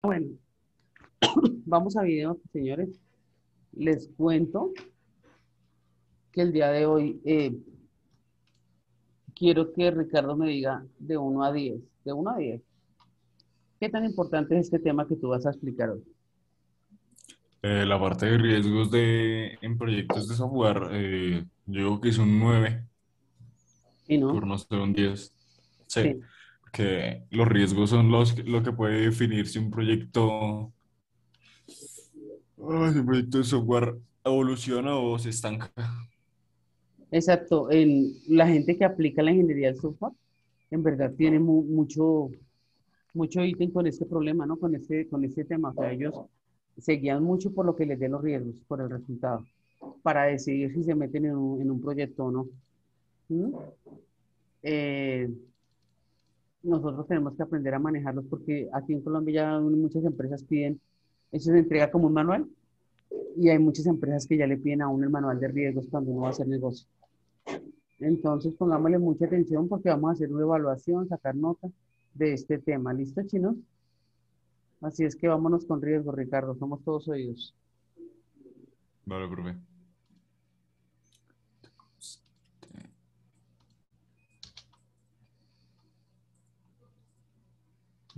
Bueno, vamos a video, señores. Les cuento que el día de hoy quiero que Ricardo me diga de 1 a 10, de 1 a 10, ¿qué tan importante es este tema que tú vas a explicar hoy? La parte de riesgos en proyectos de software, yo digo que es un 9 ¿Sí, no? por no ser un 10. Sí, Sí, porque los riesgos son lo que puede definir si un proyecto de software evoluciona o se estanca. exacto. La gente que aplica la ingeniería del software, en verdad tiene mucho ítem con este problema, ¿no? Con este tema. O sea, ellos se guían mucho por lo que les dé los riesgos, por el resultado, para decidir si se meten en un proyecto o no. ¿Mm? Eh, Nosotros tenemos que aprender a manejarlos porque aquí en Colombia ya muchas empresas piden, eso se entrega como un manual y hay muchas empresas que ya le piden a uno el manual de riesgos cuando uno va a hacer negocio. Entonces pongámosle mucha atención porque vamos a hacer una evaluación, sacar nota de este tema. ¿Listo, chinos? Así es que vámonos con riesgo, Ricardo. Somos todos oídos. Vale, profe.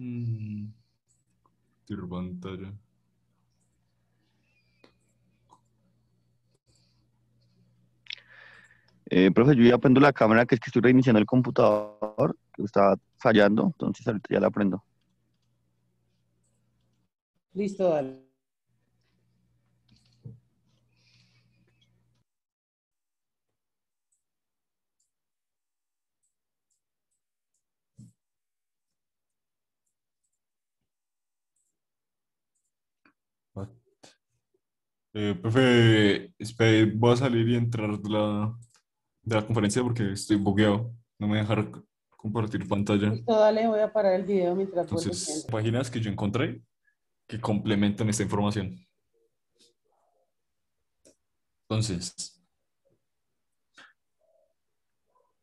Mm, Tiro pantalla. Profe, yo ya prendo la cámara, que es que estoy reiniciando el computador, que está fallando, entonces ahorita ya la prendo. Listo, dale. Profe, espere, voy a salir y entrar de la conferencia porque estoy bugueado. No me deja compartir pantalla. Listo, dale. Voy a parar el video mientras vuelves y Entonces, entras. páginas que yo encontré que complementan esta información. Entonces,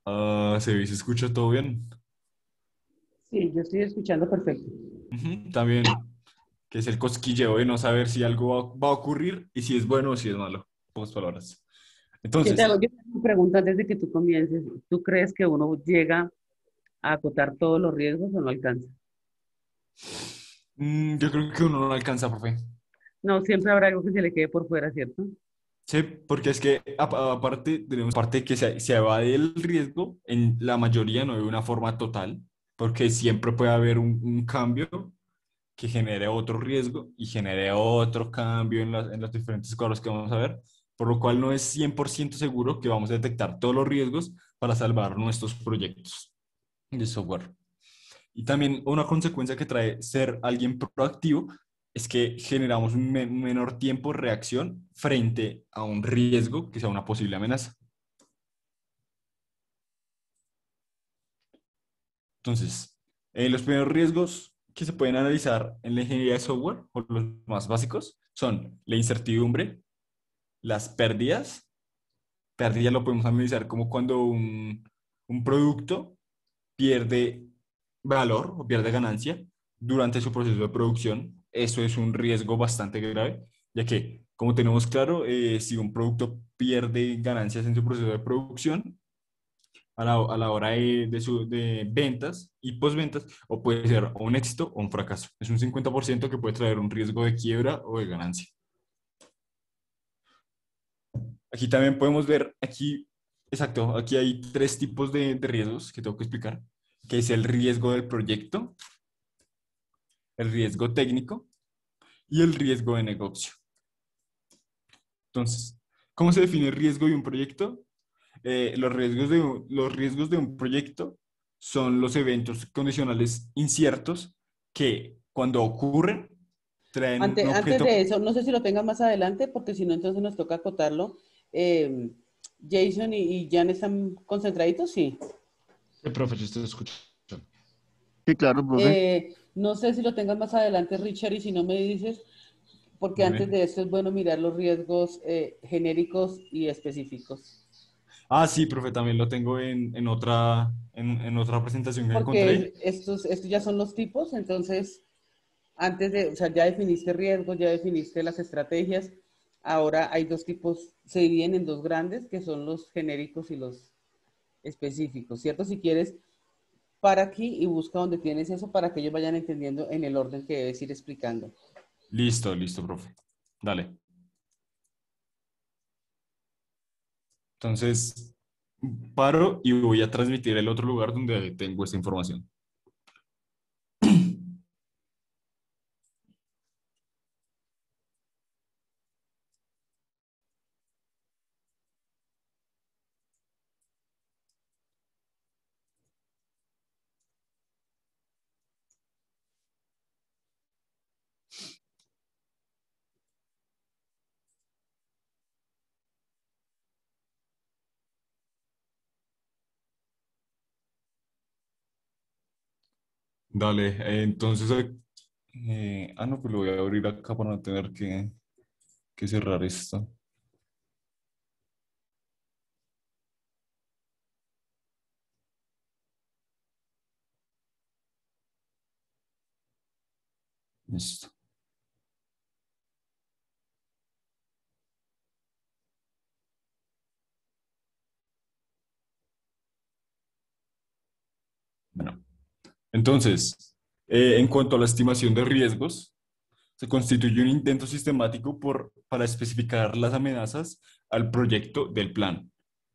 se ve y se escucha todo bien. Sí, yo estoy escuchando perfecto. Ujú. También, que es el cosquilleo de no saber si algo va a ocurrir y si es bueno o si es malo. Pocas palabras. Entonces, Yo te hago una pregunta antes de que tú comiences. ¿Tú crees que uno llega a acotar todos los riesgos o no alcanza? yo creo que uno no alcanza, profe. No, siempre habrá algo que se le quede por fuera, ¿cierto? Sí, porque es que aparte tenemos parte que se evade el riesgo, en la mayoría no de una forma total, porque siempre puede haber un cambio que genere otro riesgo y genere otro cambio en las diferentes cosas que vamos a ver, por lo cual no es 100% seguro que vamos a detectar todos los riesgos para salvar nuestros proyectos de software. Y también una consecuencia que trae ser alguien proactivo es que generamos un menor tiempo de reacción frente a un riesgo que sea una posible amenaza. Entonces, los primeros riesgos que se pueden analizar en la ingeniería de software, o los más básicos, son la incertidumbre, las pérdidas. Pérdidas lo podemos analizar como cuando un producto pierde valor o pierde ganancia durante su proceso de producción. Eso es un riesgo bastante grave, ya que, como tenemos claro, si un producto pierde ganancias en su proceso de producción, a la hora de ventas y postventas, o puede ser un éxito o un fracaso. Es un 50% que puede traer un riesgo de quiebra o de ganancia. Aquí también podemos ver, exacto, aquí hay tres tipos de riesgos que tengo que explicar, que es el riesgo del proyecto, el riesgo técnico y el riesgo de negocio. Entonces, ¿cómo se define el riesgo de un proyecto? Los riesgos de un proyecto son los eventos condicionales inciertos que cuando ocurren traen un Antes objeto. de eso, no sé si lo tengas más adelante, porque si no, entonces nos toca acotarlo. Eh, Jason y Jan están concentraditos, sí. El profe, yo estoy escuchando. Sí, claro, profe. No sé si lo tengas más adelante, Richard, y si no me dices, porque antes Dime. de esto es bueno mirar los riesgos genéricos y específicos. Ah, sí, profe, también lo tengo en otra presentación que Porque encontré. estos ya son los tipos, entonces, antes de, o sea, ya definiste riesgos, ya definiste las estrategias. Ahora hay dos tipos, se dividen en dos grandes, que son los genéricos y los específicos, ¿cierto? Si quieres, para aquí y busca donde tienes eso para que ellos vayan entendiendo en el orden que debes ir explicando. Listo, listo, profe. Dale. Entonces, paro y voy a transmitir el otro lugar donde tengo esta información. Dale, entonces, no, pues lo voy a abrir acá para no tener que cerrar esto. Listo. Bueno, entonces, en cuanto a la estimación de riesgos, se constituye un intento sistemático para especificar las amenazas al proyecto del plan.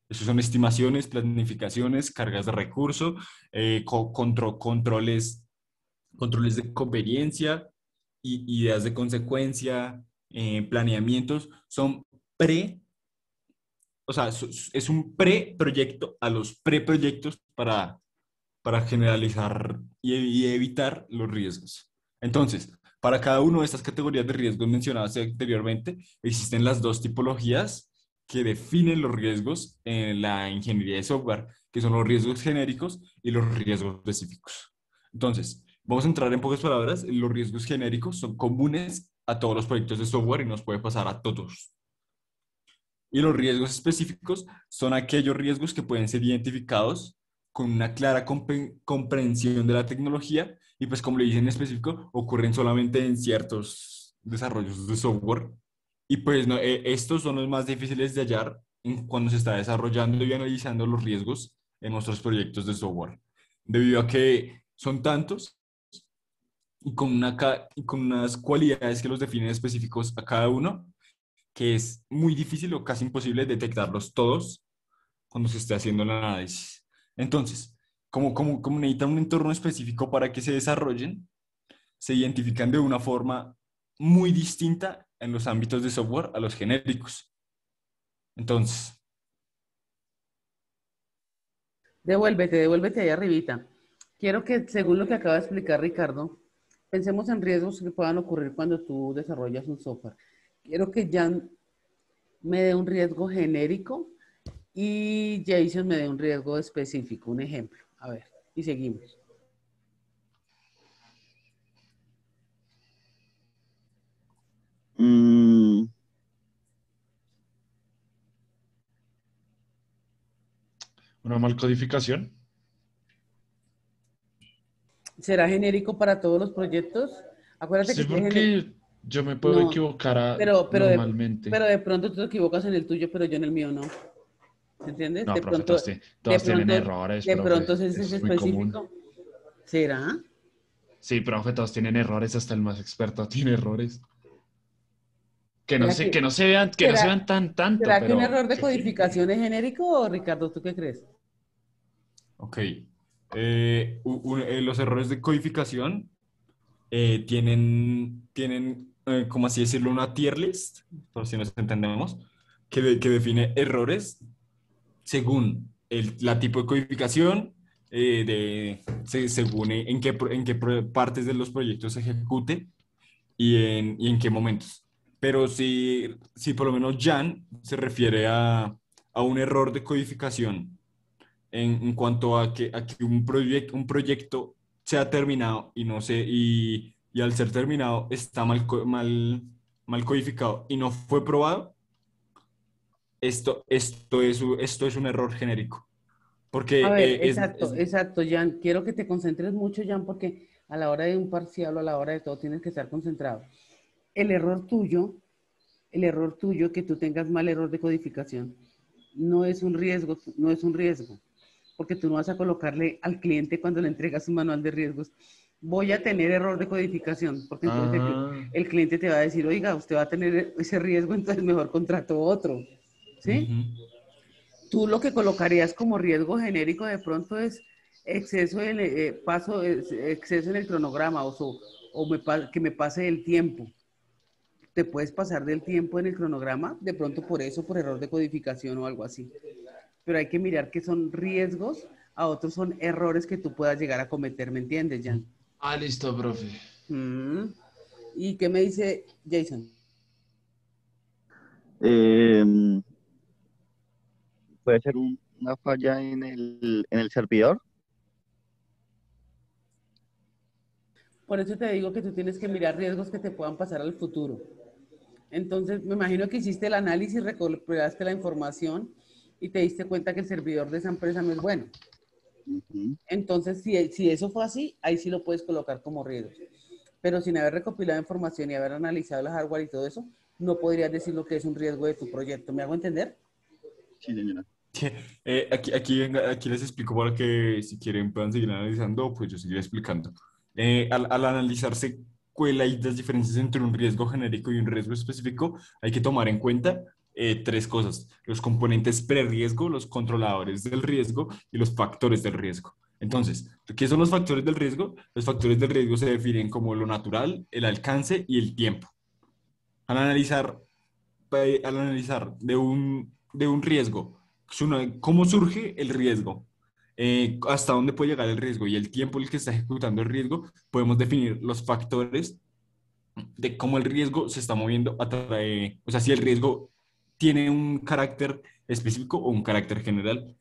Eso son estimaciones, planificaciones, cargas de recurso, controles de conveniencia, ideas de consecuencia, planeamientos. Son pre, o sea, es un preproyecto a los preproyectos para generalizar y evitar los riesgos. Entonces, para cada una de estas categorías de riesgos mencionadas anteriormente, existen las dos tipologías que definen los riesgos en la ingeniería de software, que son los riesgos genéricos y los riesgos específicos. Entonces, vamos a entrar en pocas palabras. Los riesgos genéricos son comunes a todos los proyectos de software y nos puede pasar a todos. Y los riesgos específicos son aquellos riesgos que pueden ser identificados con una clara comprensión de la tecnología y pues como le dije en específico, ocurren solamente en ciertos desarrollos de software y pues no, estos son los más difíciles de hallar cuando se está desarrollando y analizando los riesgos en nuestros proyectos de software, debido a que son tantos y con unas cualidades que los definen específicos a cada uno, que es muy difícil o casi imposible detectarlos todos cuando se esté haciendo el análisis. Entonces, como necesitan un entorno específico para que se desarrollen, se identifican de una forma muy distinta en los ámbitos de software a los genéricos. Entonces, Devuélvete ahí arribita. Quiero que, según lo que acaba de explicar Ricardo, pensemos en riesgos que puedan ocurrir cuando tú desarrollas un software. Quiero que Jan me dé un riesgo genérico y Jason me dé un riesgo específico, un ejemplo. A ver, y seguimos. Mm, Una malcodificación. ¿Será genérico para todos los proyectos? Acuérdate que Sí, si es genérico. porque yo me puedo No, equivocar pero, pero, de, normalmente. pero de pronto tú te equivocas en el tuyo, pero yo en el mío no. ¿Entiendes? No, De profe, pronto, de todos tienen pronto, errores, de profe. pronto ese es Es muy común. específico. ¿Será? Sí, profe, todos tienen errores, hasta el más experto tiene errores. Que no ¿Será se, que, que no se vean, que no se será, vean tanto, será que un pero error de se tiene. codificación es genérico o Ricardo, tú qué crees? ok. Los errores de codificación tienen como así decirlo, una tier list, por si nos entendemos, que define errores según la tipo de codificación, según en qué partes de los proyectos se ejecute y en qué momentos. Pero si por lo menos Jan se refiere a un error de codificación en cuanto a que un proyecto sea terminado y no sé, y al ser terminado está mal codificado y no fue probado, esto es un error genérico. A Porque ver, exacto, exacto, Jan. Quiero que te concentres mucho, Jan, porque A la hora de un parcial o a la hora de todo tienes que estar concentrado. El error tuyo que tú tengas mal error de codificación, no es un riesgo, no es un riesgo, porque tú no vas a colocarle al cliente cuando le entregas un manual de riesgos, voy a tener error de codificación, porque entonces Ah, el cliente te va a decir, oiga, usted va a tener ese riesgo, entonces mejor contrato otro, ¿sí? Ujú. Tú lo que colocarías como riesgo genérico de pronto es exceso en, exceso en el cronograma que me pase el tiempo. Te puedes pasar del tiempo en el cronograma, de pronto por eso, por error de codificación o algo así. Pero hay que mirar que son riesgos, a otros son errores que tú puedas llegar a cometer, ¿me entiendes, Jan? listo, profe. Mm. ¿Y qué me dice Jason? Eh, Puede ser una falla en el servidor. Por eso te digo que tú tienes que mirar riesgos que te puedan pasar al futuro. Entonces, me imagino que hiciste el análisis, recuperaste la información y te diste cuenta que el servidor de esa empresa no es bueno. Ujú. Entonces, si eso fue así, ahí sí lo puedes colocar como riesgo. Pero sin haber recopilado información y haber analizado el hardware y todo eso, no podrías decir lo que es un riesgo de tu proyecto. ¿Me hago entender? Sí, señora. Aquí les explico para que si quieren puedan seguir analizando, pues yo seguiré explicando. Al analizarse cuál hay las diferencias entre un riesgo genérico y un riesgo específico, hay que tomar en cuenta tres cosas: los componentes preriesgo, los controladores del riesgo y los factores del riesgo. Entonces, ¿qué son los factores del riesgo? Los factores del riesgo se definen como lo natural, el alcance y el tiempo. Al analizar al analizar de un riesgo, cómo surge el riesgo, hasta dónde puede llegar el riesgo y el tiempo en el que está ejecutando el riesgo, podemos definir los factores de cómo el riesgo se está moviendo, o sea, si el riesgo tiene un carácter específico o un carácter general.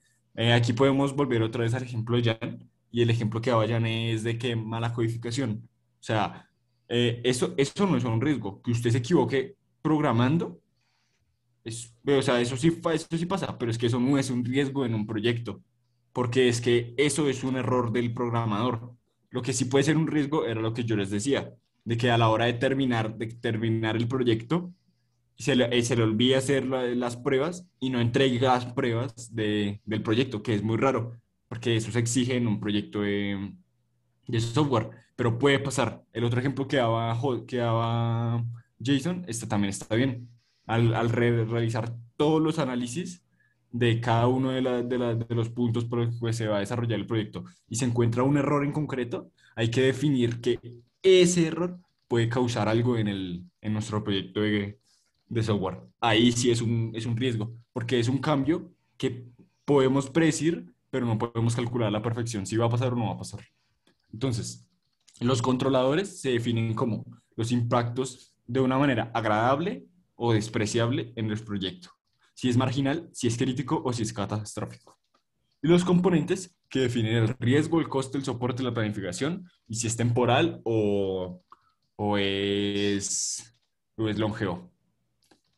Aquí podemos volver otra vez al ejemplo de Jan, y el ejemplo que daba Jan es de que mala codificación. O sea, eso no es un riesgo. Que usted se equivoque programando, o sea, eso sí pasa, pero es que eso no es un riesgo en un proyecto, porque es que eso es un error del programador. Lo que sí puede ser un riesgo era lo que yo les decía, de que a la hora de terminar el proyecto, se le olvida hacer las pruebas y no entrega las pruebas del proyecto, que es muy raro, porque eso se exige en un proyecto de software, pero puede pasar. El otro ejemplo que daba Jason, también está bien. Realizar todos los análisis de cada uno de los puntos por los que se va a desarrollar el proyecto y se encuentra un error en concreto, hay que definir que ese error puede causar algo en nuestro proyecto de software. Ahí sí es un riesgo, porque es un cambio que podemos predecir, pero no podemos calcular a la perfección si va a pasar o no va a pasar. Entonces, los controladores se definen como los impactos de una manera agradable o despreciable en el proyecto, si es marginal, si es crítico o si es catastrófico. Y los componentes que definen el riesgo, el coste, el soporte, la planificación, y si es temporal o o es longevo.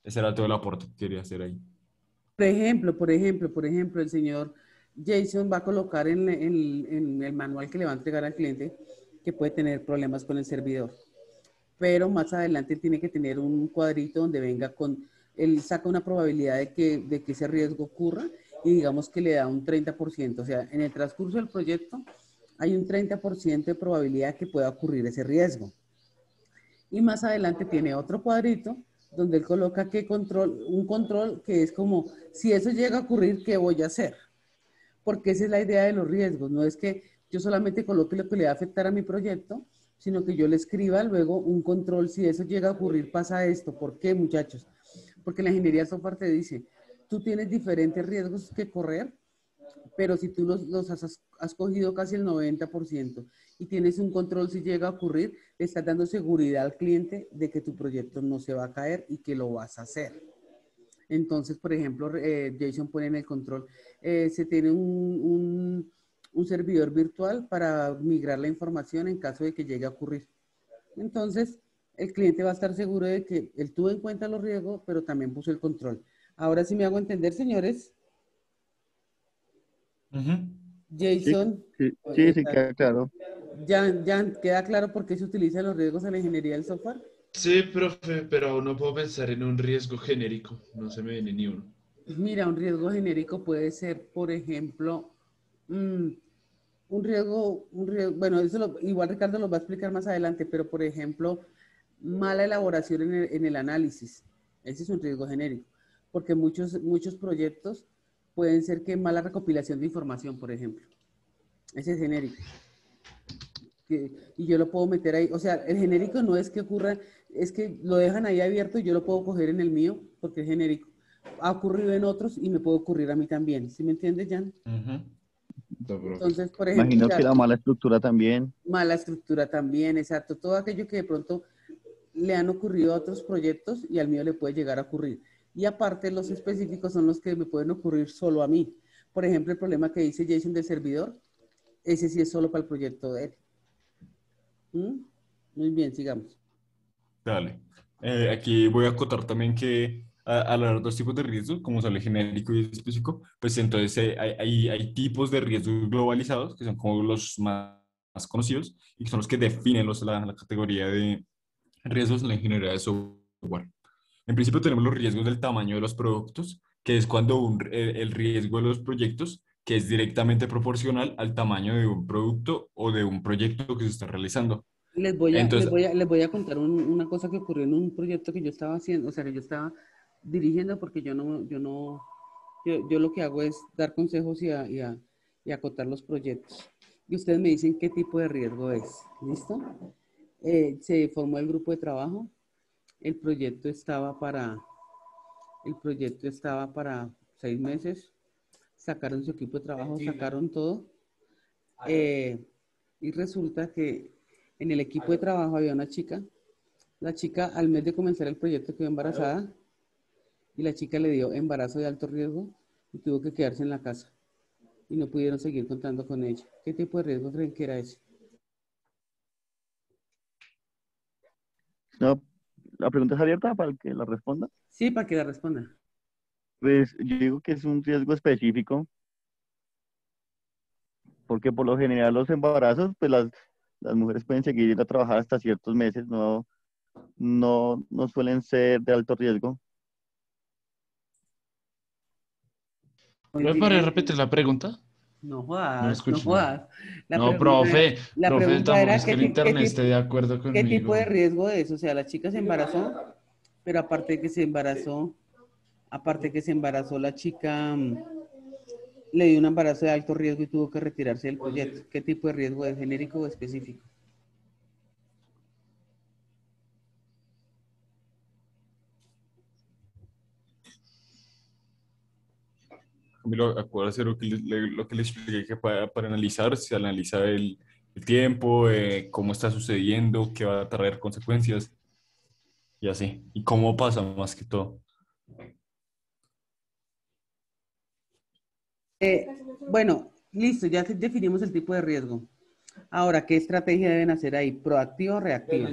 Ese era todo el aporte que quería hacer ahí. Por ejemplo, el señor Jason va a colocar en el manual que le va a entregar al cliente que puede tener problemas con el servidor, pero más adelante tiene que tener un cuadrito donde venga él saca una probabilidad de que ese riesgo ocurra y digamos que le da un 30%, o sea, en el transcurso del proyecto hay un 30% de probabilidad que pueda ocurrir ese riesgo. Y más adelante tiene otro cuadrito donde él coloca un control que es como, si eso llega a ocurrir, ¿qué voy a hacer? Porque esa es la idea de los riesgos, no es que yo solamente coloque lo que le va a afectar a mi proyecto, sino que yo le escriba luego un control, si eso llega a ocurrir, pasa esto. ¿Por qué, muchachos? Porque la ingeniería software te dice, tú tienes diferentes riesgos que correr, pero si tú los has cogido casi el 90% y tienes un control si llega a ocurrir, le estás dando seguridad al cliente de que tu proyecto no se va a caer y que lo vas a hacer. Entonces, por ejemplo, Jason pone en el control, se tiene un servidor virtual para migrar la información en caso de que llegue a ocurrir. Entonces, el cliente va a estar seguro de que él tuvo en cuenta los riesgos, pero también puso el control. Ahora sí me hago entender, señores. Ujú. Sí, Jason, sí, sí, sí, queda claro. ¿Ya queda claro por qué se utilizan los riesgos en la ingeniería del software? Sí, profe, pero aún no puedo pensar en un riesgo genérico. No se me viene ni uno. Mira, un riesgo genérico puede ser, por ejemplo, mm, bueno, igual Ricardo lo va a explicar más adelante, pero por ejemplo, mala elaboración en el análisis. Ese es un riesgo genérico, porque muchos proyectos pueden ser que mala recopilación de información, por ejemplo. Ese es genérico. Y yo lo puedo meter ahí. O sea, el genérico no es que ocurra, es que lo dejan ahí abierto y yo lo puedo coger en el mío, porque es genérico. Ha ocurrido en otros y me puede ocurrir a mí también. ¿Sí me entiendes, Jan? Ujú. No, profe. Entonces, por ejemplo, Imagino que la mala estructura también. mala estructura también, exacto. Todo aquello que de pronto le han ocurrido a otros proyectos y al mío le puede llegar a ocurrir. Y aparte, los específicos son los que me pueden ocurrir solo a mí. Por ejemplo, el problema que dice Jason del servidor, ese sí es solo para el proyecto de él. ¿Mm? Muy bien, sigamos. Dale. Aquí voy a acotar también que al haber dos tipos de riesgos, como sale genérico y específico, pues entonces hay tipos de riesgos globalizados, que son como los más conocidos y que son los que definen la categoría de riesgos en la ingeniería de software. En principio tenemos los riesgos del tamaño de los productos, que es cuando el riesgo de los proyectos, que es directamente proporcional al tamaño de un producto o de un proyecto que se está realizando. Entonces, Les voy a contar una cosa que ocurrió en un proyecto que yo estaba haciendo, o sea, que yo estaba dirigiendo porque yo lo que hago es dar consejos y acotar los proyectos. Y ustedes me dicen qué tipo de riesgo es. ¿Listo? Se formó el grupo de trabajo. El proyecto estaba para, el proyecto estaba para 6 meses. Sacaron su equipo de trabajo, sacaron todo. Eh, y resulta que en el equipo de trabajo había una chica. La chica al mes de comenzar el proyecto quedó embarazada y la chica le dio embarazo de alto riesgo y tuvo que quedarse en la casa y no pudieron seguir contando con ella. ¿Qué tipo de riesgo creen que era ese? No, la pregunta es abierta para el que la responda. Sí, para que la responda. Pues yo digo que es un riesgo específico, porque por lo general los embarazos, pues las mujeres pueden seguir yendo a trabajar hasta ciertos meses, no suelen ser de alto riesgo. Muy ¿Me podría bien. repetir la pregunta? No No jodas, no escuché nada. jodas. La No, pregunta, la profe, pregunta tampoco era es que el internet esté de acuerdo qué tipo de conmigo. riesgo es. O sea, la chica se embarazó, pero aparte que se embarazó la chica, le dio un embarazo de alto riesgo y tuvo que retirarse del proyecto. ¿Qué tipo de riesgo es? ¿Genérico o específico? Camilo, acuérdate lo que le expliqué que para analizar, se analiza el tiempo, cómo está sucediendo, qué va a traer consecuencias y así. Y cómo pasa más que todo. Bueno, listo, ya definimos el tipo de riesgo. Ahora, ¿qué estrategia deben hacer ahí? ¿Proactiva o reactiva?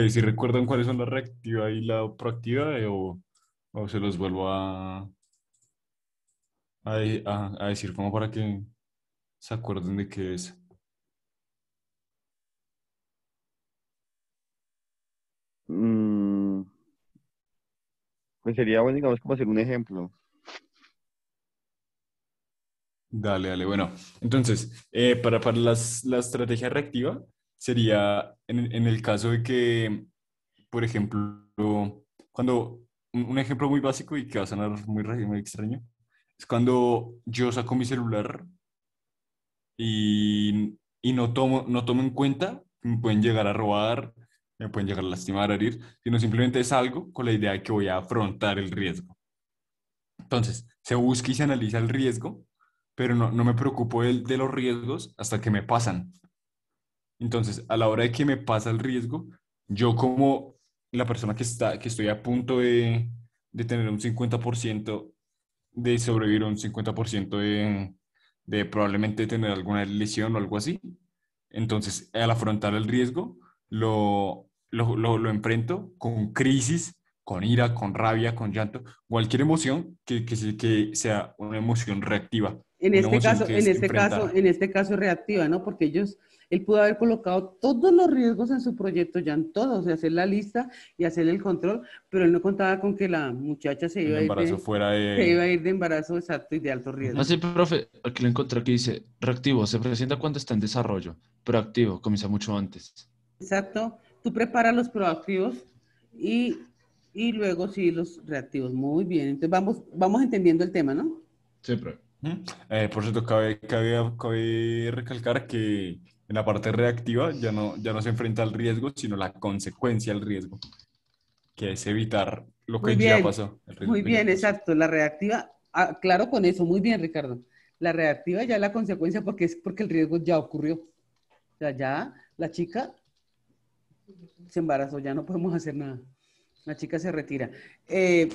Si recuerdan cuáles son la reactiva y la proactiva, o se los vuelvo a decir como para que se acuerden de qué es. Mm, pues sería, bueno, digamos, como hacer un ejemplo. Dale, dale. Bueno, entonces, para la estrategia reactiva sería en el caso de que, por ejemplo, cuando un ejemplo muy básico y que va a sonar muy extraño, es cuando yo saco mi celular y no tomo en cuenta que me pueden llegar a robar, me pueden llegar a lastimar, a herir, sino simplemente salgo con la idea de que voy a afrontar el riesgo. Entonces, se busca y se analiza el riesgo, pero no me preocupo de los riesgos hasta que me pasan. Entonces, a la hora de que me pasa el riesgo, yo como la persona que estoy a punto de tener un 50% de sobrevivir, un 50% de probablemente tener alguna lesión o algo así, Entonces, al afrontar el riesgo, lo enfrento con crisis, con ira, con rabia, con llanto, cualquier emoción que sea una emoción reactiva, una emoción que es enfrentar. En este caso reactiva, ¿no? Porque él pudo haber colocado todos los riesgos en su proyecto, ya en todos, de hacer la lista y hacer el control, pero él no contaba con que la muchacha El embarazo fuera se de... iba a ir de embarazo exacto y de alto Ah, riesgo. sí, profe, aquí lo encontré que dice, reactivo, se presenta cuando está en desarrollo. Proactivo, comienza mucho antes. Exacto. Tú preparas los proactivos y, y luego sí los reactivos. Muy bien. Entonces vamos entendiendo el tema, ¿no? Sí, profe. ¿Mm? Por cierto, cabe recalcar que en la parte reactiva ya no se enfrenta al riesgo, sino la consecuencia del riesgo, que es evitar lo Muy que ya bien, pasó, el riesgo muy que ya bien, pasó. exacto. La reactiva, claro con eso, muy bien, Ricardo. La reactiva ya es la consecuencia porque es porque el riesgo ya ocurrió. O sea, ya la chica se embarazó, ya no podemos hacer nada. La chica se retira.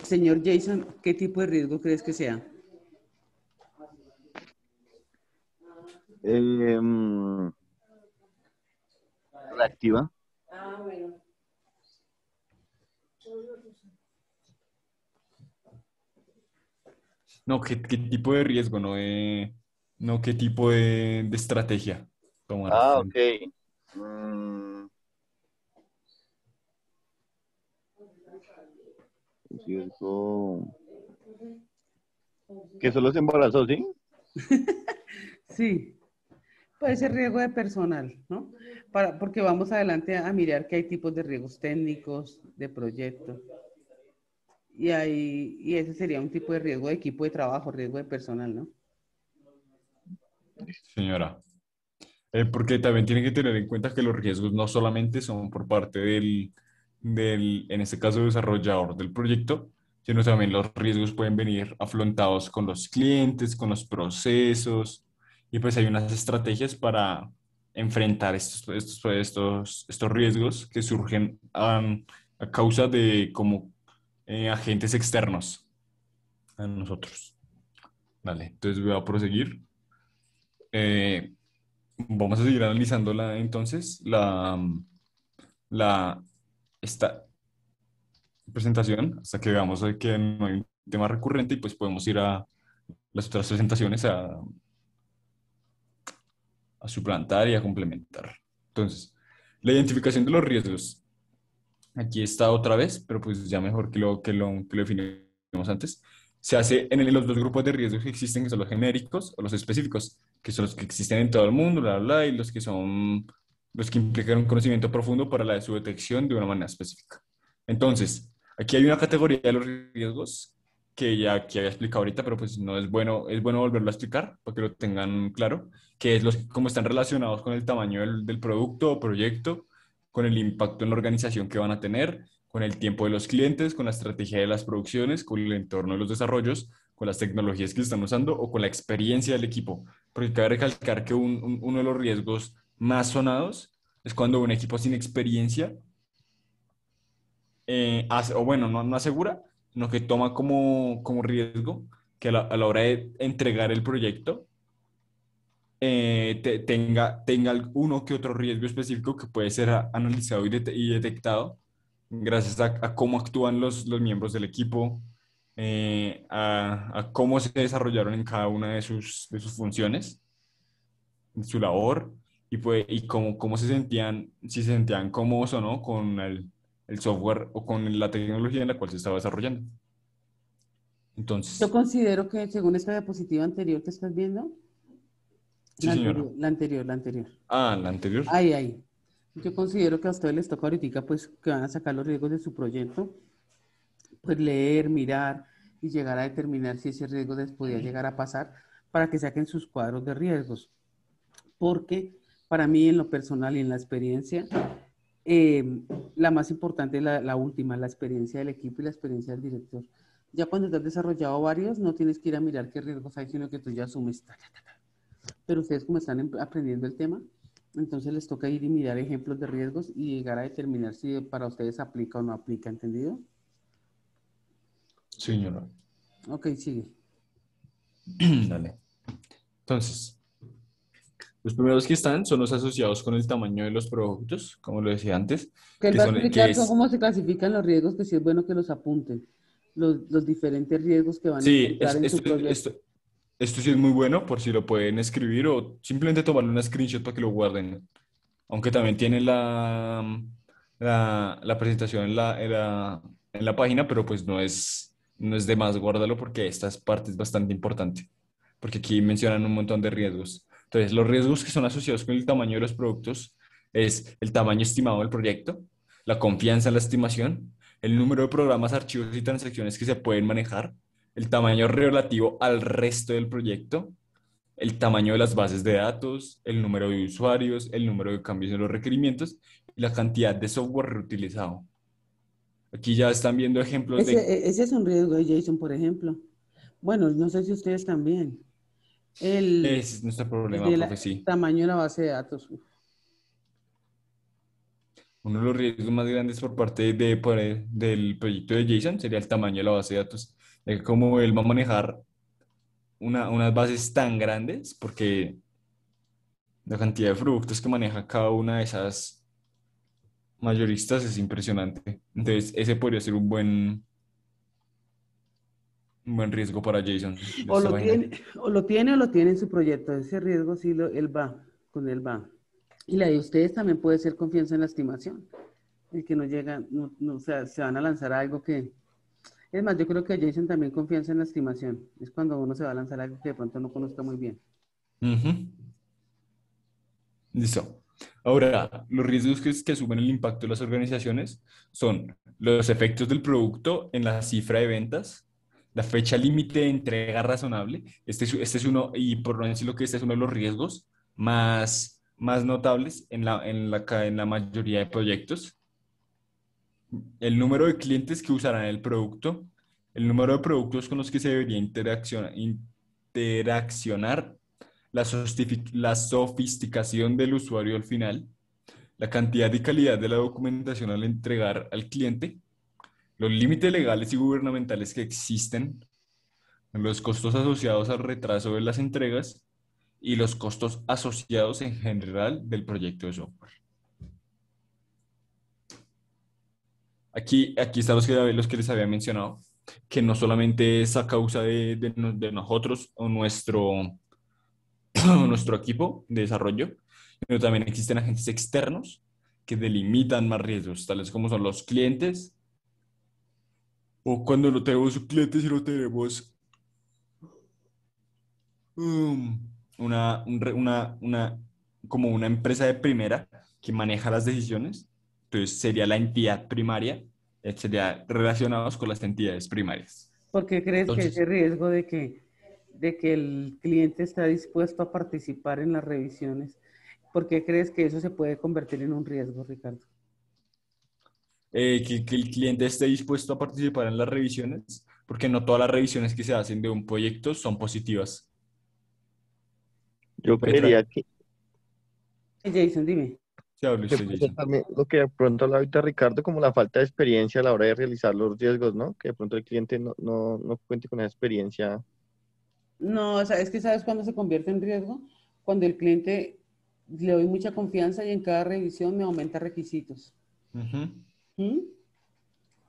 Señor Jason, ¿qué tipo de riesgo crees que sea? Em, reactiva. No, ¿qué tipo de riesgo? No, ¿qué tipo de estrategia tomar Ah, ok. frente? Mm, riesgo. Que solo se embarazó, ¿sí? Sí, puede ser riesgo de personal, ¿no? Porque vamos adelante a mirar que hay tipos de riesgos técnicos, de proyectos. Y ese sería un tipo de riesgo de equipo de trabajo, riesgo de personal, ¿no? Señora. Porque también tienen que tener en cuenta que los riesgos no solamente son por parte en este caso, desarrollador del proyecto, sino también los riesgos pueden venir afrontados con los clientes, con los procesos, y pues hay unas estrategias para enfrentar estos riesgos que surgen a causa de como agentes externos a nosotros. Vale, entonces voy a proseguir. Eh, Vamos a seguir analizando entonces la, esta presentación hasta que veamos que no hay un tema recurrente y pues podemos ir a las otras presentaciones a suplantar y a complementar. Entonces, la identificación de los riesgos. Aquí está otra vez, pero pues ya mejor que lo definimos antes. Se hace en los dos grupos de riesgos que existen, que son los genéricos o los específicos, que son los que existen en todo el mundo, bla, bla, bla, y los que son los que implican un conocimiento profundo para su detección de una manera específica. Entonces, aquí hay una categoría de los riesgos que ya que había explicado ahorita, pero pues no es bueno volverlo a explicar para que lo tengan claro, que es cómo están relacionados con el tamaño del producto o proyecto, con el impacto en la organización que van a tener, con el tiempo de los clientes, con la estrategia de las producciones, con el entorno de los desarrollos, con las tecnologías que están usando o con la experiencia del equipo. Porque cabe recalcar que uno de los riesgos más sonados es cuando un equipo sin experiencia o bueno, no asegura, sino que toma como riesgo que a la hora de entregar el proyecto tenga uno que otro riesgo específico que puede ser analizado y detectado gracias a cómo actúan los miembros del equipo, a cómo se desarrollaron en cada una de sus funciones, en su labor, y cómo se sentían, si se sentían cómodos o no con el software o con la tecnología en la cual se estaba desarrollando. Yo Entonces, considero que según esta diapositiva anterior que estás viendo, sí, señora. la anterior. Ah, la anterior. Ahí. Yo considero que a ustedes les toca ahorita, pues, que van a sacar los riesgos de su proyecto, pues leer, mirar y llegar a determinar si ese riesgo les podía llegar a pasar para que saquen sus cuadros de riesgos. Porque para mí, en lo personal y en la experiencia, la más importante es la última, la experiencia del equipo y la experiencia del director. Ya cuando te has desarrollado varios, no tienes que ir a mirar qué riesgos hay, sino que tú ya asumes. Pero ustedes como están aprendiendo el tema, entonces les toca ir y mirar ejemplos de riesgos y llegar a determinar si para ustedes aplica o no aplica, ¿entendido? Sí, señora. Ok, sigue. Dale. Entonces, Los primeros que están son los asociados con el tamaño de los productos, como lo decía antes, Que él que va a son, que explicar es, cómo se clasifican los riesgos, que sí es bueno que los apunten, los diferentes riesgos que van a sí, encontrar en su proyecto. esto sí es muy bueno por si lo pueden escribir o simplemente tomarle una screenshot para que lo guarden. Aunque también tiene la presentación en la página, pero pues no es de más guardarlo porque esta parte es bastante importante, porque aquí mencionan un montón de riesgos. Entonces, los riesgos que son asociados con el tamaño de los productos es el tamaño estimado del proyecto, la confianza en la estimación, el número de programas, archivos y transacciones que se pueden manejar, el tamaño relativo al resto del proyecto, el tamaño de las bases de datos, el número de usuarios, el número de cambios en los requerimientos y la cantidad de software reutilizado. Aquí ya están viendo ejemplos de... Ese es un riesgo de Jason, por ejemplo. Bueno, no sé si ustedes también. El, Ese es nuestro el problema, del profe, sí. tamaño de la base de datos. Uno de los riesgos más grandes por parte del proyecto de JSON sería el tamaño de la base de datos. De cómo él va a manejar unas bases tan grandes, porque la cantidad de productos que maneja cada una de esas mayoristas es impresionante. Entonces, ese podría ser un buen riesgo para JSON de O esta lo página. tiene, o lo tiene en su proyecto. Ese riesgo sí él va, con él va. Y la de ustedes también puede ser confianza en la estimación. El que no llega, o sea, se van a lanzar a algo que... Es más, yo creo que Jason también confianza en la estimación. Es cuando uno se va a lanzar a algo que de pronto no conozca muy bien. Ujú. Listo. Ahora, los riesgos que asumen el impacto de las organizaciones son los efectos del producto en la cifra de ventas, la fecha límite de entrega razonable. Este es uno, y por no decirlo que este es uno de los riesgos más notables en la mayoría de proyectos. El número de clientes que usarán el producto, el número de productos con los que se debería interaccionar, la sofisticación del usuario al final, la cantidad y calidad de la documentación al entregar al cliente, los límites legales y gubernamentales que existen, los costos asociados al retraso de las entregas y los costos asociados en general del proyecto de software. Aquí están los que les había mencionado, que no solamente es a causa de nosotros o nuestro equipo de desarrollo, sino también existen agentes externos que delimitan más riesgos, tales como son los clientes, o cuando no tenemos un cliente, sino tenemos um, como una empresa de primera que maneja las decisiones. Entonces sería la entidad primaria, sería relacionados con las entidades primarias. ¿Por qué crees que ese Entonces, riesgo de que el cliente está dispuesto a participar en las revisiones, por qué crees que eso se puede convertir en un riesgo, Ricardo? que el cliente esté dispuesto a participar en las revisiones, porque no todas las revisiones que se hacen de un proyecto son positivas. Yo Puede traer, creería que, Jason, dime. si hable que usted, puede ser Jason. también lo que de pronto hablaba ahorita Ricardo, como la falta de experiencia a la hora de realizar los riesgos, ¿no? Que de pronto el cliente no cuente con esa experiencia. No, o sea, es que ¿sabes cuándo se convierte en riesgo? Cuando el cliente le doy mucha confianza y en cada revisión me aumenta requisitos. Ujú. ¿Mm?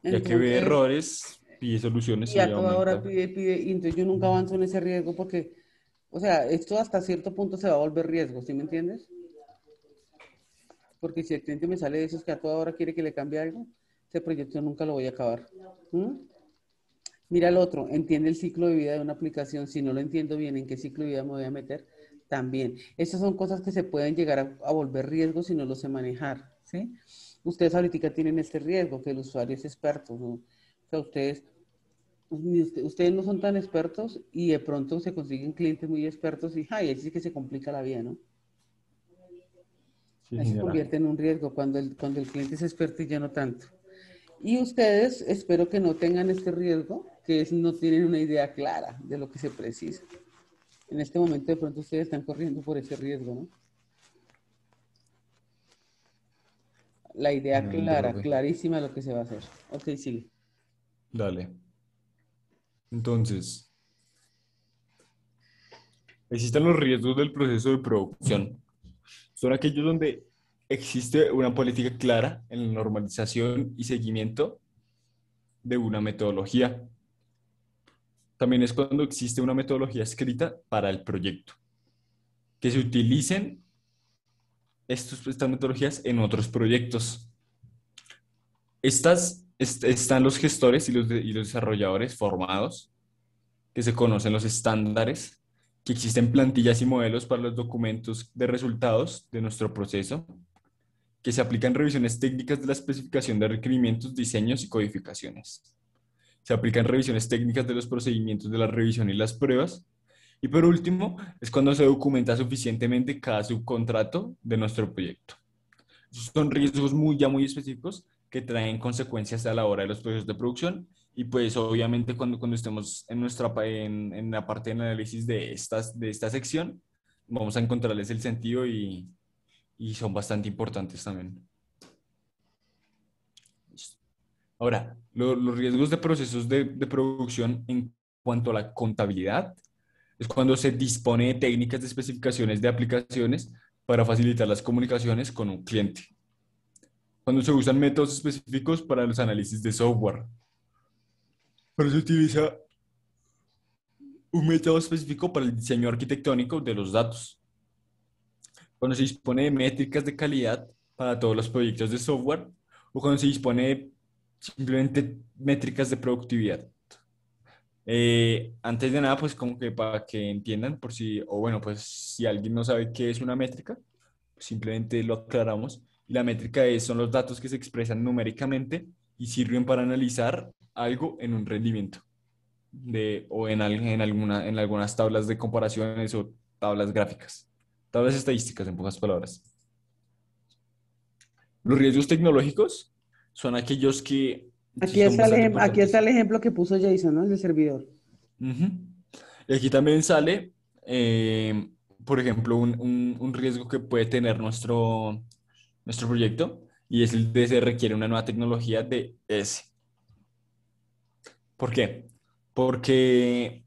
Ya que ve Entonces, errores, pide soluciones y y a toda hora aumenta. pide, y entonces yo nunca avanzo en ese riesgo porque, o sea, esto hasta cierto punto se va a volver riesgo, ¿sí me entiendes? Porque si el cliente me sale de esos que a toda hora quiere que le cambie algo, ese proyecto nunca lo voy a acabar. ¿Mm? Mira el otro, entiende el ciclo de vida de una aplicación. Si no lo entiendo bien en qué ciclo de vida me voy a meter, también. Estas son cosas que se pueden llegar a volver riesgos si no lo sé manejar, ¿sí? Ustedes ahorita tienen este riesgo, que el usuario es experto, ¿no? O sea, ustedes no son tan expertos y de pronto se consiguen clientes muy expertos y ay, ahí sí que se complica la vida, ¿no? Sí, Ahí se señora. convierte en un riesgo cuando el cliente es experto y ya no tanto. Y ustedes espero que no tengan este riesgo, que es no tienen una idea clara de lo que se precisa. En este momento de pronto ustedes están corriendo por ese riesgo, ¿no? La idea Excelente, clara, profe. clarísima de lo que se va a hacer. Ok, sigue. Dale. Entonces, existen los riesgos del proceso de producción. son aquellos donde existe una política clara en la normalización y seguimiento de una metodología. También es cuando existe una metodología escrita para el proyecto, que se utilicen estas metodologías en otros proyectos. Están los gestores y los desarrolladores formados, que se conocen los estándares, que existen plantillas y modelos para los documentos de resultados de nuestro proceso, que se aplican revisiones técnicas de la especificación de requerimientos, diseños y codificaciones. Se aplican revisiones técnicas de los procedimientos de la revisión y las pruebas. Y por último, es cuando se documenta suficientemente cada subcontrato de nuestro proyecto. Esos son riesgos ya muy específicos que traen consecuencias a la hora de los procesos de producción. Y pues obviamente cuando estemos en la parte de análisis de esta sección, vamos a encontrarles el sentido y son bastante importantes también. Ahora, los riesgos de procesos de producción en cuanto a la contabilidad es cuando se dispone de técnicas de especificaciones de aplicaciones para facilitar las comunicaciones con un cliente. Cuando se usan métodos específicos para los análisis de software. Pero se utiliza un método específico para el diseño arquitectónico de los datos. Cuando se dispone de métricas de calidad para todos los proyectos de software o cuando se dispone de simplemente métricas de productividad. Antes de nada, pues como que para que entiendan, pues si alguien no sabe qué es una métrica, pues simplemente lo aclaramos. La métrica son los datos que se expresan numéricamente y sirven para analizar algo en un rendimiento o en algunas tablas de comparaciones o tablas gráficas, tablas estadísticas en pocas palabras. Los riesgos tecnológicos son aquellos que Aquí está el ejemplo que puso Jason, ¿no? El de servidor. Uh-huh. Y aquí también sale, por ejemplo, un riesgo que puede tener nuestro proyecto y es el de se requiere una nueva tecnología de S. ¿Por qué? Porque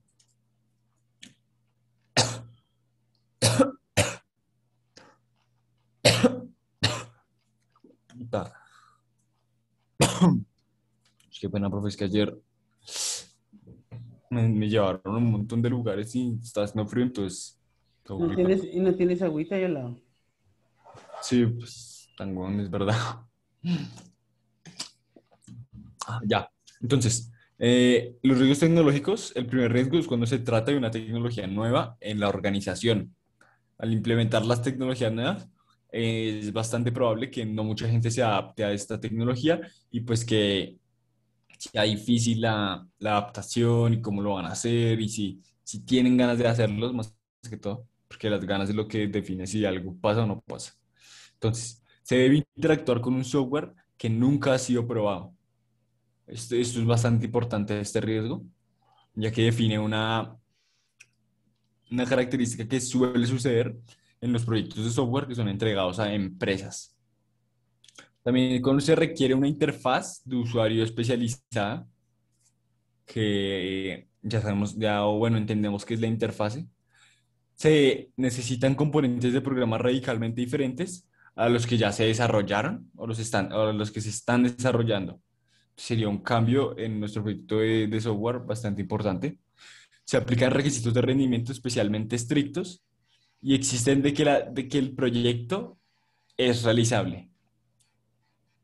qué pena, profe, es que ayer me llevaron a un montón de lugares y está haciendo frío, entonces... ¿No tienes agüita ahí al lado? Sí, pues, tan bueno, es verdad. Ya, entonces, los riesgos tecnológicos, el primer riesgo es cuando se trata de una tecnología nueva en la organización. Al implementar las tecnologías nuevas, es bastante probable que no mucha gente se adapte a esta tecnología y pues que sea difícil la adaptación y cómo lo van a hacer y si tienen ganas de hacerlo, más que todo, porque las ganas es lo que define si algo pasa o no pasa. Entonces, se debe interactuar con un software que nunca ha sido probado. Esto es bastante importante, este riesgo, ya que define una característica que suele suceder en los proyectos de software que son entregados a empresas. También cuando se requiere una interfaz de usuario especializada, que ya sabemos, entendemos que es la interfase, se necesitan componentes de programa radicalmente diferentes a los que ya se desarrollaron o los que se están desarrollando. Sería un cambio en nuestro proyecto de software bastante importante. Se aplican requisitos de rendimiento especialmente estrictos y existen de que el proyecto es realizable.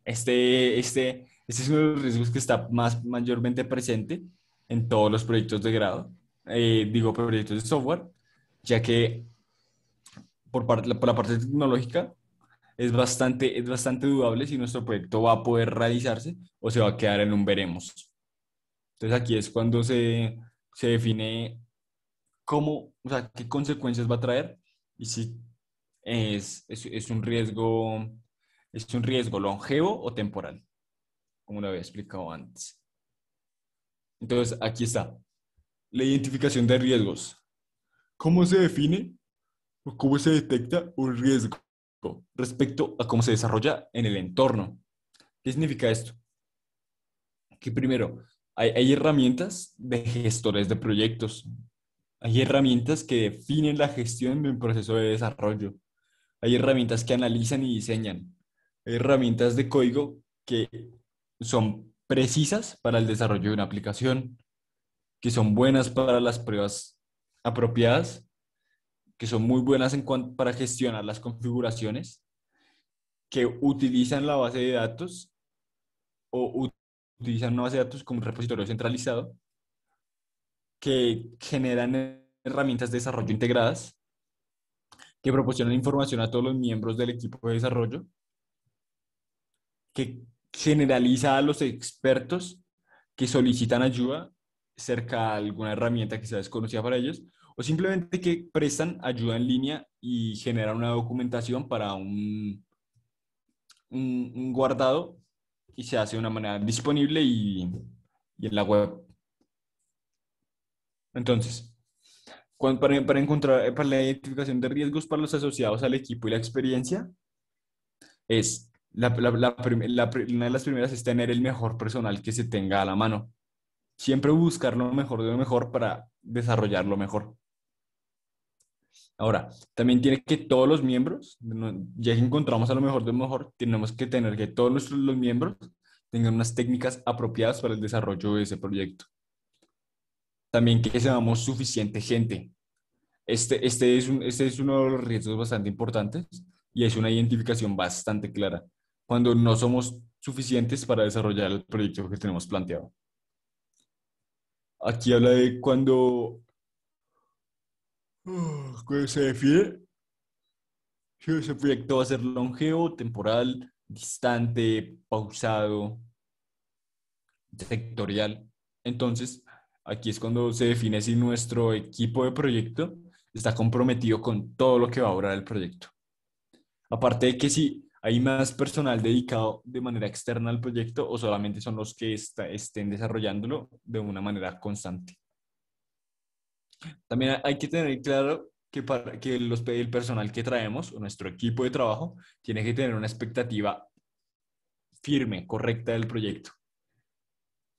Este es uno de los riesgos que está mayormente presente en todos los proyectos de grado, proyectos de software, ya que por la parte tecnológica es bastante dudable si nuestro proyecto va a poder realizarse o se va a quedar en un veremos. Entonces aquí es cuando se define o sea, qué consecuencias va a traer y si es un riesgo longevo o temporal, como lo había explicado antes. Entonces aquí está, la identificación de riesgos. ¿Cómo se define o cómo se detecta un riesgo respecto a cómo se desarrolla en el entorno? ¿Qué significa esto? Que primero, hay herramientas de gestores de proyectos. Hay herramientas que definen la gestión de un proceso de desarrollo. Hay herramientas que analizan y diseñan. Hay herramientas de código que son precisas para el desarrollo de una aplicación, que son buenas para las pruebas apropiadas, que son muy buenas para gestionar las configuraciones, que utilizan la base de datos o utilizan una base de datos como un repositorio centralizado, que generan herramientas de desarrollo integradas, que proporcionan información a todos los miembros del equipo de desarrollo, que generaliza a los expertos que solicitan ayuda cerca de alguna herramienta que sea desconocida para ellos, o simplemente que prestan ayuda en línea y generan una documentación para un guardado y se hace de una manera disponible y en la web. Entonces, para encontrar, para la identificación de riesgos para los asociados al equipo y la experiencia, es una de las primeras es tener el mejor personal que se tenga a la mano. Siempre buscar lo mejor de lo mejor para desarrollarlo mejor. Ahora, también tiene que todos los miembros, ya que encontramos a lo mejor de lo mejor, tenemos que tener que todos los miembros tengan unas técnicas apropiadas para el desarrollo de ese proyecto. También que seamos suficiente gente. Este es uno de los riesgos bastante importantes y es una identificación bastante clara cuando no somos suficientes para desarrollar el proyecto que tenemos planteado. Aquí habla de cuando se define si ese proyecto va a ser longevo, temporal, distante, pausado, sectorial. Entonces, aquí es cuando se define si nuestro equipo de proyecto está comprometido con todo lo que va a durar el proyecto. Aparte de que si hay más personal dedicado de manera externa al proyecto o solamente son los que estén desarrollándolo de una manera constante. También hay que tener claro que, el personal que traemos o nuestro equipo de trabajo tiene que tener una expectativa firme, correcta del proyecto.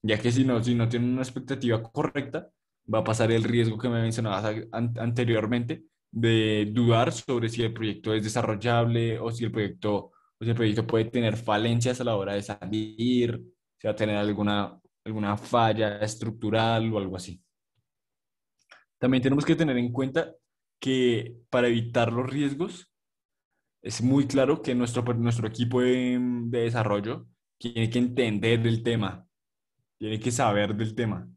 Ya que si no tienen una expectativa correcta, va a pasar el riesgo que me mencionabas anteriormente de dudar sobre si el proyecto es desarrollable o si el proyecto puede tener falencias a la hora de salir, si va a tener alguna falla estructural o algo así. También tenemos que tener en cuenta que para evitar los riesgos, es muy claro que nuestro equipo de desarrollo tiene que entender el tema, tiene que saber del tema,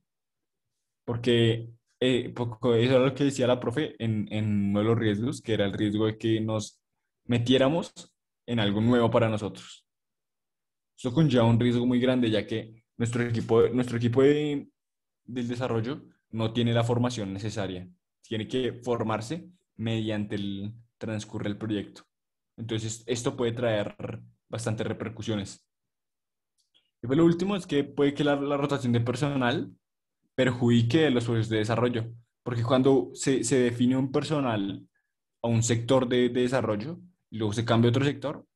porque eso era lo que decía la profe en uno de los riesgos, que era el riesgo de que nos metiéramos en algo nuevo para nosotros. Eso conlleva un riesgo muy grande, ya que nuestro equipo del desarrollo no tiene la formación necesaria. Tiene que formarse mediante el transcurre el proyecto. Entonces, esto puede traer bastantes repercusiones. Y pues lo último es que puede que la rotación de personal perjudique los procesos de desarrollo, porque cuando se define un personal a un sector de desarrollo y luego se cambia a otro sector,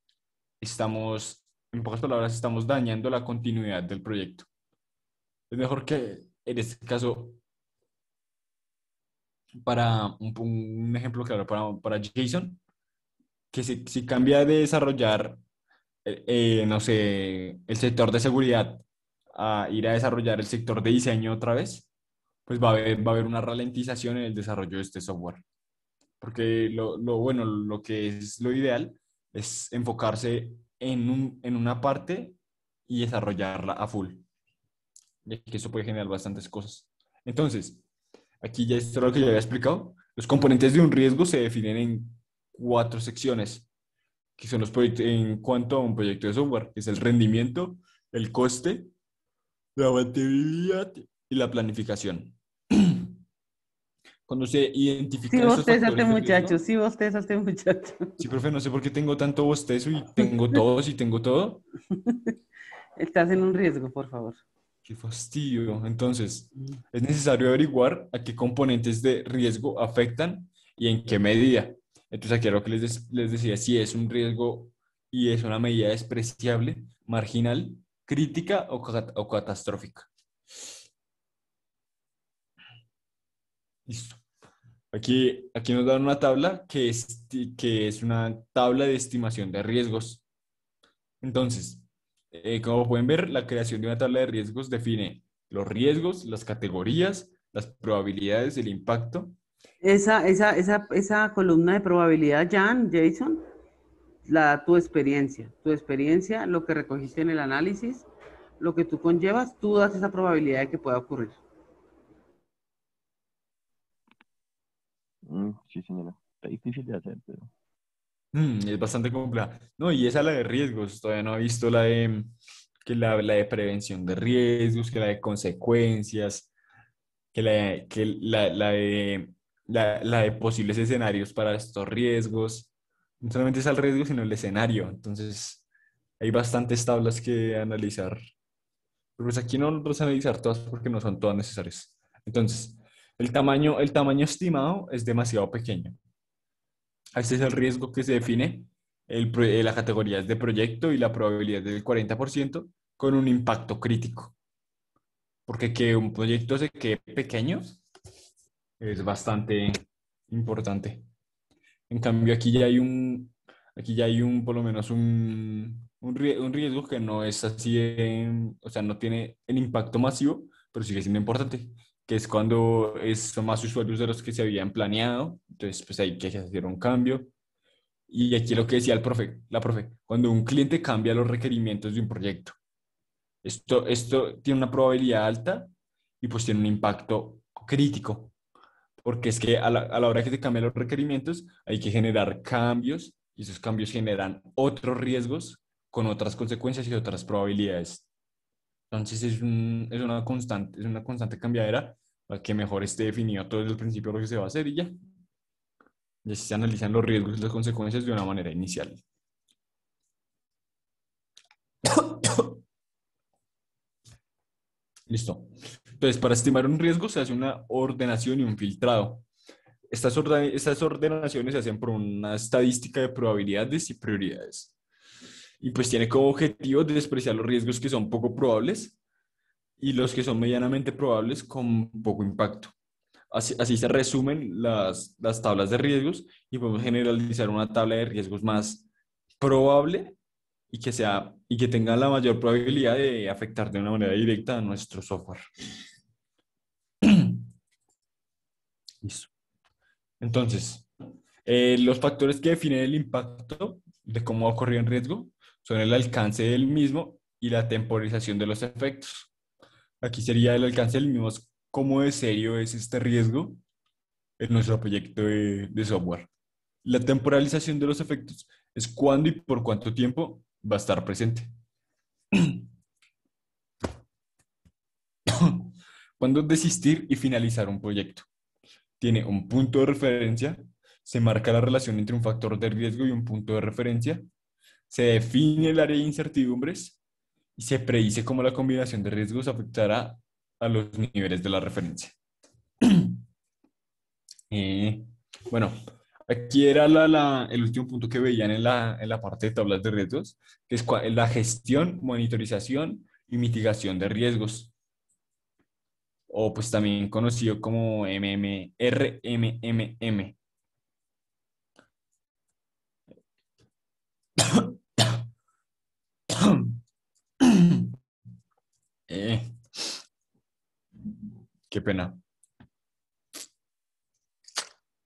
en pocas palabras, estamos dañando la continuidad del proyecto. Es mejor que en este caso, para un ejemplo claro, para Jason, que si cambia de desarrollar, no sé, el sector de seguridad a ir a desarrollar el sector de diseño otra vez, pues va a haber una ralentización en el desarrollo de este software. Porque bueno, lo que es lo ideal es enfocarse en una parte y desarrollarla a full, ya que eso puede generar bastantes cosas. Entonces, aquí ya esto es lo que ya había explicado. Los componentes de un riesgo se definen en 4 secciones, que son los proyectos en cuanto a un proyecto de software, que es el rendimiento, el coste, la mantenibilidad y la planificación. Cuando se Sí, identifican estos bosteza este factores de muchacho, riesgo, sí, bosteza este muchacho. sí, profe, no sé por qué tengo tanto bostezo y tengo todos y tengo todo. Estás en un riesgo, por favor. Qué fastidio. Entonces, es necesario averiguar a qué componentes de riesgo afectan y en qué medida. Entonces, aquí lo que les decía, si es un riesgo y es una medida despreciable, marginal, crítica o catastrófica. Listo. Aquí nos dan una tabla que es una tabla de estimación de riesgos. Entonces, como pueden ver, la creación de una tabla de riesgos define los riesgos, las categorías, las probabilidades, el impacto. Esa columna de probabilidad, Jason, la da tu experiencia. Tu experiencia, lo que recogiste en el análisis, lo que tú conllevas, tú das esa probabilidad de que pueda ocurrir. Sí, señora. Está difícil de hacer, pero... Es bastante compleja. No, y esa la de riesgos. Todavía no he visto la de prevención de riesgos, que la de consecuencias, la de posibles escenarios para estos riesgos. No solamente es el riesgo, sino el escenario. Entonces, hay bastantes tablas que analizar. Pero pues aquí no las vamos a analizar todas porque no son todas necesarias. Entonces, el tamaño estimado es demasiado pequeño. Este es el riesgo que se define. La categoría es de proyecto y la probabilidad es del 40% con un impacto crítico. Porque que un proyecto se quede pequeño es bastante importante. En cambio, aquí ya hay por lo menos un riesgo que no es así, o sea, no tiene el impacto masivo, pero sigue siendo importante, que es cuando son más usuarios de los que se habían planeado, entonces pues hay que hacer un cambio. Y aquí lo que decía la profe, cuando un cliente cambia los requerimientos de un proyecto, esto tiene una probabilidad alta y pues tiene un impacto crítico porque es que a la hora que se cambian los requerimientos hay que generar cambios y esos cambios generan otros riesgos con otras consecuencias y otras probabilidades. Entonces es una constante cambiadera para que mejor esté definido todo desde el principio lo que se va a hacer y ya. Y así se analizan los riesgos y las consecuencias de una manera inicial. Listo. Entonces, para estimar un riesgo se hace una ordenación y un filtrado. Estas ordenaciones se hacen por una estadística de probabilidades y prioridades. Y pues tiene como objetivo despreciar los riesgos que son poco probables y los que son medianamente probables con poco impacto. Así se resumen las tablas de riesgos y podemos generalizar una tabla de riesgos más probable y que tenga la mayor probabilidad de afectar de una manera directa a nuestro software. Listo. Entonces, los factores que definen el impacto de cómo va a ocurrir en riesgo son el alcance del mismo y la temporización de los efectos. Aquí sería el alcance del mismo, es cómo de serio es este riesgo en nuestro proyecto de software. La temporalización de los efectos es cuándo y por cuánto tiempo va a estar presente. Cuándo desistir y finalizar un proyecto. Tiene un punto de referencia, se marca la relación entre un factor de riesgo y un punto de referencia, se define el área de incertidumbres y se predice cómo la combinación de riesgos afectará a los niveles de la referencia. Eh, bueno, aquí era el último punto que veían en la parte de tablas de riesgos, que es la gestión, monitorización y mitigación de riesgos, o pues también conocido como RMMM. Eh, qué pena.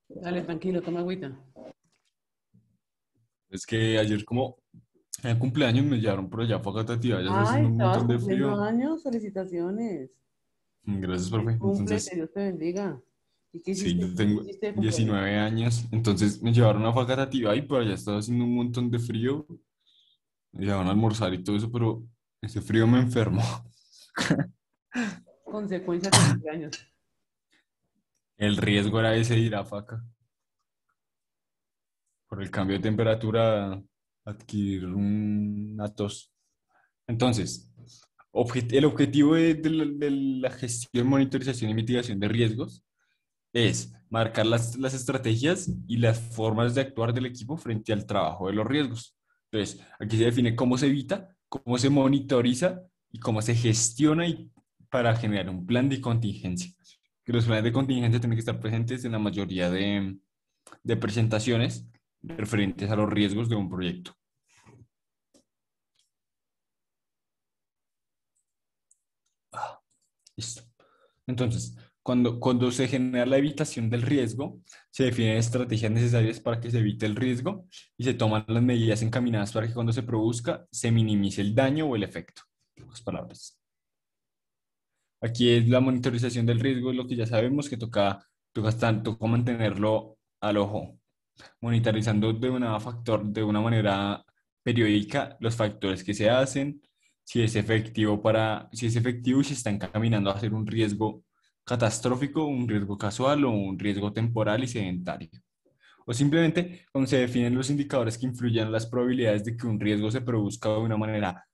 Dale, tranquilo, toma agüita. Es que ayer como en cumpleaños me llevaron por allá a Facatativá, ya está Ay, haciendo un estabas montón de cumpliendo frío. años, felicitaciones. Gracias, Feliz profe. cumple, que Entonces, Dios te bendiga. ¿Y qué sí, hiciste? yo ¿Qué tengo hiciste de cumpleaños? 19 años, entonces me llevaron a Facatativá y por allá estaba haciendo un montón de frío. Me llevaron a almorzar y todo eso, pero ese frío me enfermó. Consecuencias de cumpleaños. El riesgo era ese de ir a Faca. Por el cambio de temperatura, adquirir una tos. Entonces, el objetivo de la gestión, monitorización y mitigación de riesgos es marcar las estrategias y las formas de actuar del equipo frente al trabajo de los riesgos. Entonces, aquí se define cómo se evita, cómo se monitoriza y cómo se gestiona para generar un plan de contingencia, que los planes de contingencia tienen que estar presentes en la mayoría de presentaciones referentes a los riesgos de un proyecto. Listo. Entonces, cuando se genera la evitación del riesgo, se definen estrategias necesarias para que se evite el riesgo y se toman las medidas encaminadas para que cuando se produzca se minimice el daño o el efecto. En otras palabras. Aquí es la monitorización del riesgo, lo que ya sabemos que toca mantenerlo al ojo, monitorizando de una manera periódica los factores que se hacen, si es efectivo y si está encaminando a ser un riesgo catastrófico, un riesgo casual o un riesgo temporal y sedentario. O simplemente cuando se definen los indicadores que influyen en las probabilidades de que un riesgo se produzca de una manera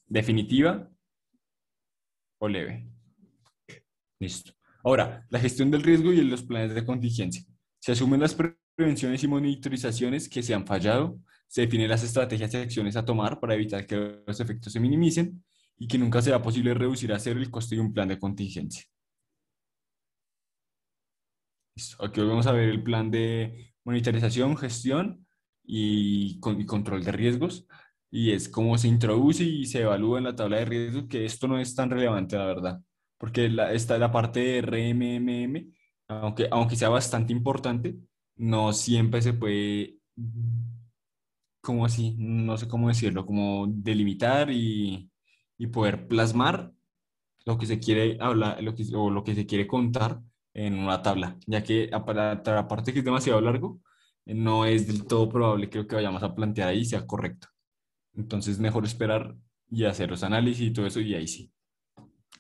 definitiva o leve. Listo. Ahora, la gestión del riesgo y los planes de contingencia. Se asumen las prevenciones y monitorizaciones que se han fallado, se definen las estrategias y acciones a tomar para evitar que los efectos se minimicen y que nunca será posible reducir a cero el coste de un plan de contingencia. Listo. Aquí vamos a ver el plan de monitorización, gestión y control de riesgos. Y es cómo se introduce y se evalúa en la tabla de riesgos, que esto no es tan relevante, la verdad, porque está la parte de RMMM, aunque sea bastante importante, no siempre se puede, como así, no sé cómo decirlo, como delimitar y poder plasmar lo que se quiere hablar, o lo que se quiere contar en una tabla, ya que aparte que es demasiado largo, no es del todo probable que lo que vayamos a plantear ahí sea correcto. Entonces, mejor esperar y hacer los análisis y todo eso, y ahí sí.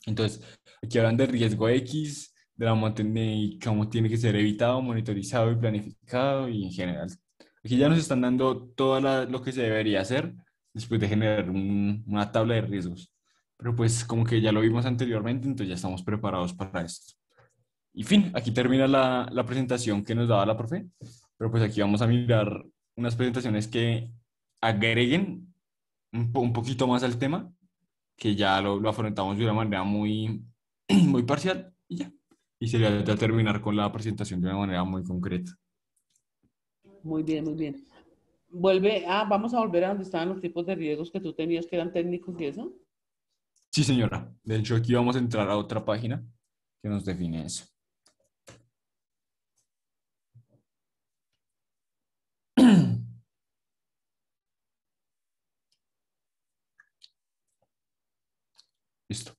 Entonces, aquí hablan de riesgo X, y cómo tiene que ser evitado, monitorizado y planificado, y en general. Aquí ya nos están dando todo lo que se debería hacer después de generar una tabla de riesgos. Pero pues como que ya lo vimos anteriormente, entonces ya estamos preparados para esto. Y fin, aquí termina la presentación que nos daba la profe, pero pues aquí vamos a mirar unas presentaciones que agreguen un poquito más al tema, que ya lo afrontamos de una manera muy, muy parcial y ya. Y sería ya terminar con la presentación de una manera muy concreta. Muy bien, muy bien. Vamos a volver a donde estaban los tipos de riesgos que tú tenías que eran técnicos y eso. Sí, señora. De hecho, aquí vamos a entrar a otra página que nos define eso. Listo.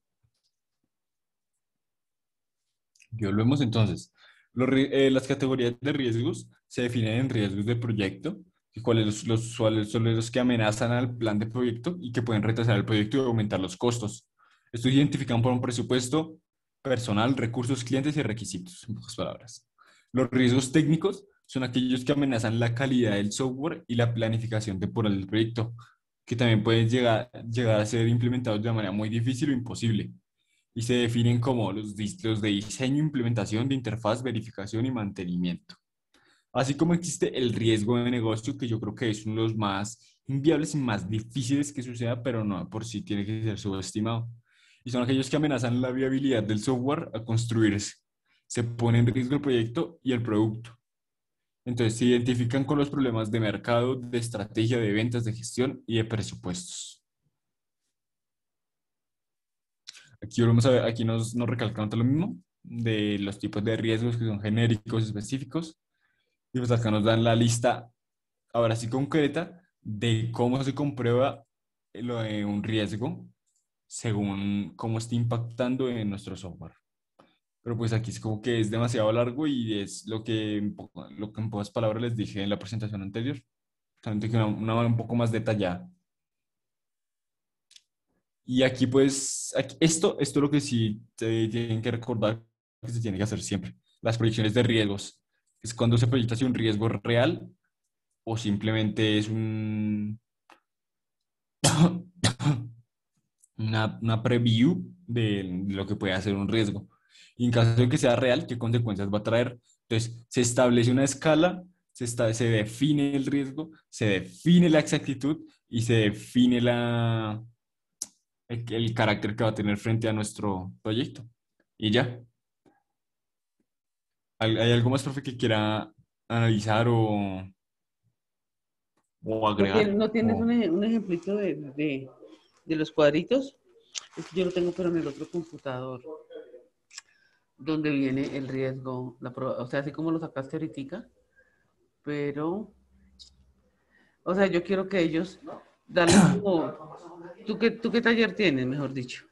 Y volvemos entonces. Las categorías de riesgos se definen en riesgos de proyecto, y cuáles son los que amenazan al plan de proyecto y que pueden retrasar el proyecto y aumentar los costos. Estos se identifican por un presupuesto, personal, recursos, clientes y requisitos, en pocas palabras. Los riesgos técnicos son aquellos que amenazan la calidad del software y la planificación temporal del proyecto, que también pueden llegar a ser implementados de manera muy difícil o imposible y se definen como los de diseño, implementación de interfaz, verificación y mantenimiento. Así como existe el riesgo de negocio, que yo creo que es uno de los más inviables y más difíciles que suceda, pero no por sí tiene que ser subestimado. Y son aquellos que amenazan la viabilidad del software a construirse. Se pone en riesgo el proyecto y el producto. Entonces se identifican con los problemas de mercado, de estrategia, de ventas, de gestión y de presupuestos. Aquí volvemos a ver, aquí nos recalcan lo mismo, de los tipos de riesgos que son genéricos, específicos, y pues acá nos dan la lista, ahora sí concreta, de cómo se comprueba lo de un riesgo según cómo está impactando en nuestro software. Pero pues aquí es como que es demasiado largo y es lo que en pocas palabras les dije en la presentación anterior, solamente que una un poco más detallada. Y aquí, pues, esto es lo que sí te tienen que recordar que se tiene que hacer siempre. Las proyecciones de riesgos. Es cuando se proyecta si un riesgo real o simplemente es una preview de lo que puede hacer un riesgo. Y en caso de que sea real, ¿qué consecuencias va a traer? Entonces, se establece una escala, se define el riesgo, se define la exactitud y se define el carácter que va a tener frente a nuestro proyecto. Y ya. ¿Hay algo más, profe, que quiera analizar o agregar? ¿No tienes O- un ejemplito de los cuadritos? Es que yo lo tengo, pero en el otro computador, donde viene el riesgo, o sea, así como lo sacaste ahorita, pero, o sea, yo quiero que ellos darles como, tú qué taller tienes, mejor dicho?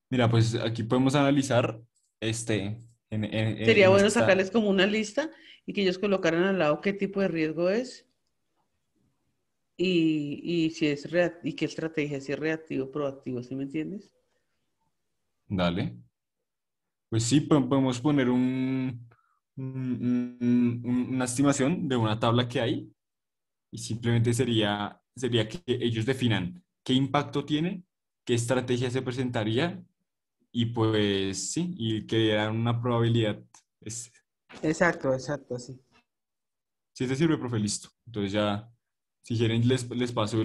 Mira, pues aquí podemos analizar Sería en bueno esta. sacarles como una lista y que ellos colocaran al lado qué tipo de riesgo es y si es y qué estrategia, si es reactivo o proactivo, ¿sí me entiendes? Dale. Pues sí, podemos poner una estimación de una tabla que hay y simplemente sería que ellos definan qué impacto tiene, qué estrategia se presentaría y pues sí, y que dieran una probabilidad. Es, Exacto, exacto, sí. si te sirve, profe, listo. Entonces ya, si quieren, les paso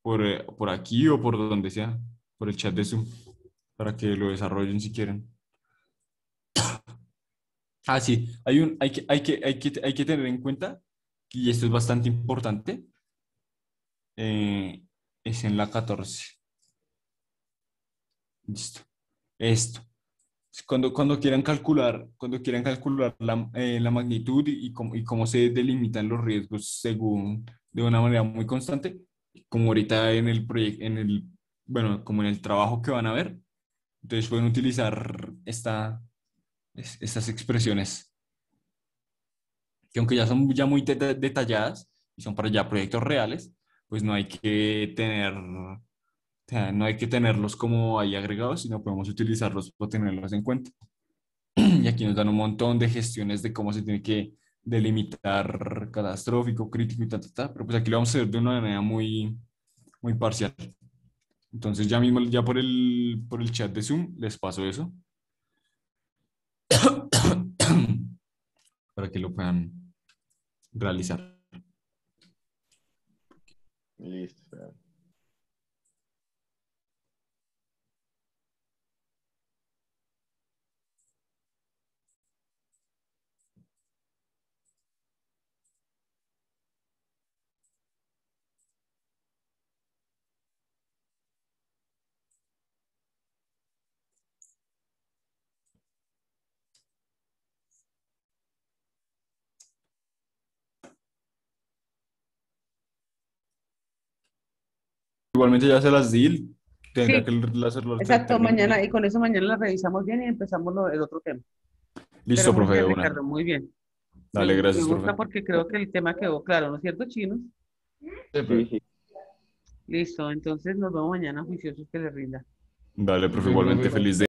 por aquí o por donde sea, por el chat de Zoom, para que lo desarrollen si quieren. Ah, sí, hay que tener en cuenta, y esto es bastante importante, eh, es en la 14. Listo. Esto. Cuando quieran calcular la magnitud y cómo se delimitan los riesgos según de una manera muy constante, como ahorita en el proyecto, bueno, como en el trabajo que van a ver, entonces pueden utilizar estas expresiones que aunque ya son ya muy detalladas y son para ya proyectos reales, pues no hay que no hay que tenerlos como ahí agregados, sino podemos utilizarlos para tenerlos en cuenta. Y aquí nos dan un montón de gestiones de cómo se tiene que delimitar catastrófico, crítico y pero pues aquí lo vamos a hacer de una manera muy parcial. Entonces ya mismo, ya por el chat de Zoom, les paso eso para que lo puedan realizar. Listo. Igualmente ya se las di, tendrá Sí, que hacerlo exacto, terminar. mañana, y con eso mañana la revisamos bien y empezamos el otro tema. Pero Listo, muy profe, de bien, una. Ricardo, muy bien. Dale, Me gracias, gusta profe. porque creo que el tema quedó claro, ¿no es cierto, Chino? Sí, Sí, profe. sí. Listo, entonces nos vemos mañana juiciosos que le rinda. Dale, Nos profe, vemos, igualmente profe. feliz de